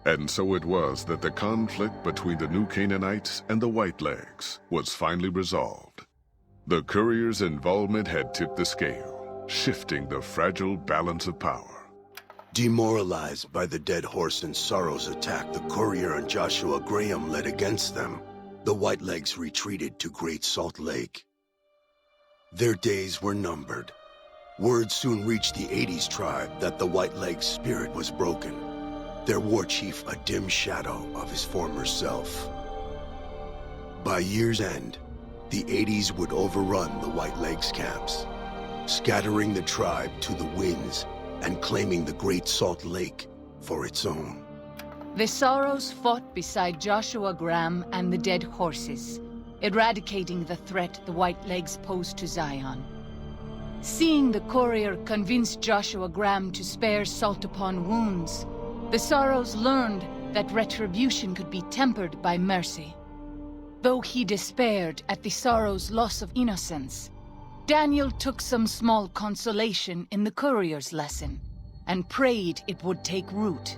And so it was that the conflict between the New Canaanites and the Whitelegs was finally resolved. The courier's involvement had tipped the scale, shifting the fragile balance of power. Demoralized by the Dead Horse and Sorrow's attack the courier and Joshua Graham led against them, the Whitelegs retreated to Great Salt Lake. Their days were numbered. Word soon reached the 80s tribe that the Whitelegs' spirit was broken, their war chief a dim shadow of his former self. By year's end, the 80s would overrun the Whitelegs' camps, scattering the tribe to the winds and claiming the Great Salt Lake for its own. The Sorrows fought beside Joshua Graham and the Dead Horses, eradicating the threat the Whitelegs posed to Zion. Seeing the courier convince Joshua Graham to spare Salt Upon Wounds, the Sorrows learned that retribution could be tempered by mercy. Though he despaired at the Sorrows' loss of innocence, Daniel took some small consolation in the courier's lesson and prayed it would take root.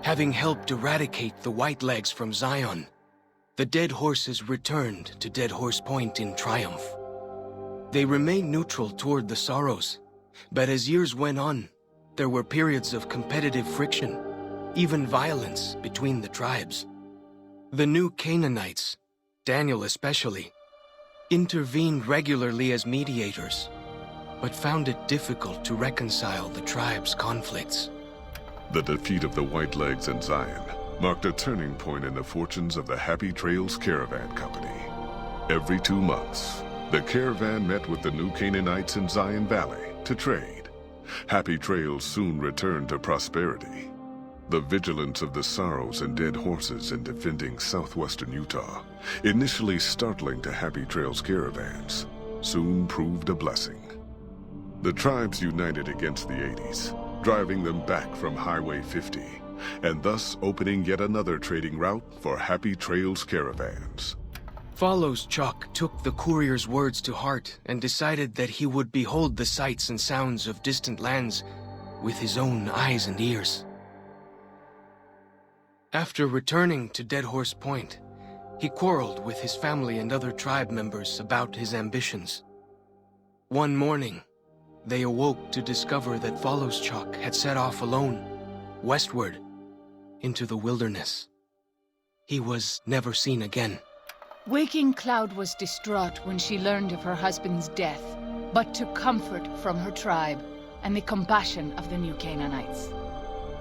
Having helped eradicate the Whitelegs from Zion, the Dead Horses returned to Dead Horse Point in triumph. They remained neutral toward the Sorrows, but as years went on, there were periods of competitive friction, even violence between the tribes. The New Canaanites, Daniel especially, intervened regularly as mediators, but found it difficult to reconcile the tribe's conflicts. The defeat of the Whitelegs in Zion marked a turning point in the fortunes of the Happy Trails Caravan Company. Every 2 months, the caravan met with the New Canaanites in Zion Valley to trade. Happy Trails soon returned to prosperity. The vigilance of the Sorrows and Dead Horses in defending southwestern Utah, initially startling to Happy Trails caravans, soon proved a blessing. The tribes united against the 80s, driving them back from Highway 50, and thus opening yet another trading route for Happy Trails caravans. Follows Chuck took the courier's words to heart and decided that he would behold the sights and sounds of distant lands with his own eyes and ears. After returning to Dead Horse Point, he quarreled with his family and other tribe members about his ambitions. One morning, they awoke to discover that Follows Chuck had set off alone, westward, into the wilderness. He was never seen again. Waking Cloud was distraught when she learned of her husband's death, but took comfort from her tribe and the compassion of the New Canaanites.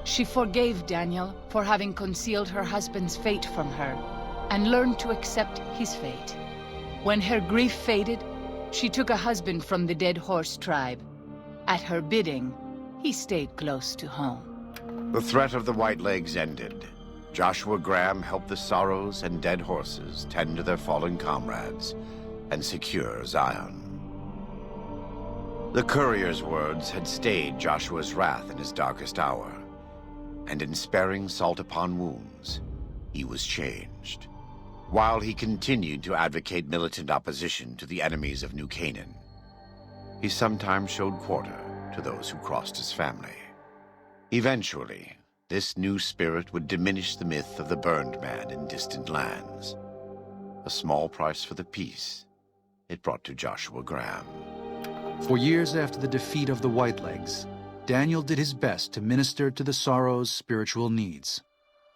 She forgave Daniel for having concealed her husband's fate from her, and learned to accept his fate. When her grief faded, she took a husband from the Dead Horse tribe. At her bidding, he stayed close to home. The threat of the Whitelegs ended. Joshua Graham helped the Sorrows and Dead Horses tend to their fallen comrades and secure Zion. The courier's words had stayed Joshua's wrath in his darkest hour, and in sparing Salt Upon Wounds, he was changed. While he continued to advocate militant opposition to the enemies of New Canaan, he sometimes showed quarter to those who crossed his family. Eventually, this new spirit would diminish the myth of the burned man in distant lands. A small price for the peace it brought to Joshua Graham. For years after the defeat of the Whitelegs, Daniel did his best to minister to the Sorrows' spiritual needs.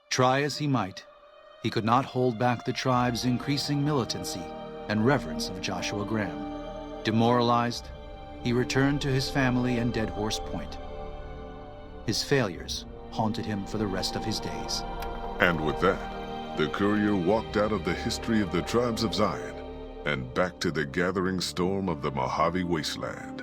Try as he might, he could not hold back the tribe's increasing militancy and reverence of Joshua Graham. Demoralized, he returned to his family and Dead Horse Point. His failures haunted him for the rest of his days. And with that, the courier walked out of the history of the tribes of Zion and back to the gathering storm of the Mojave Wasteland.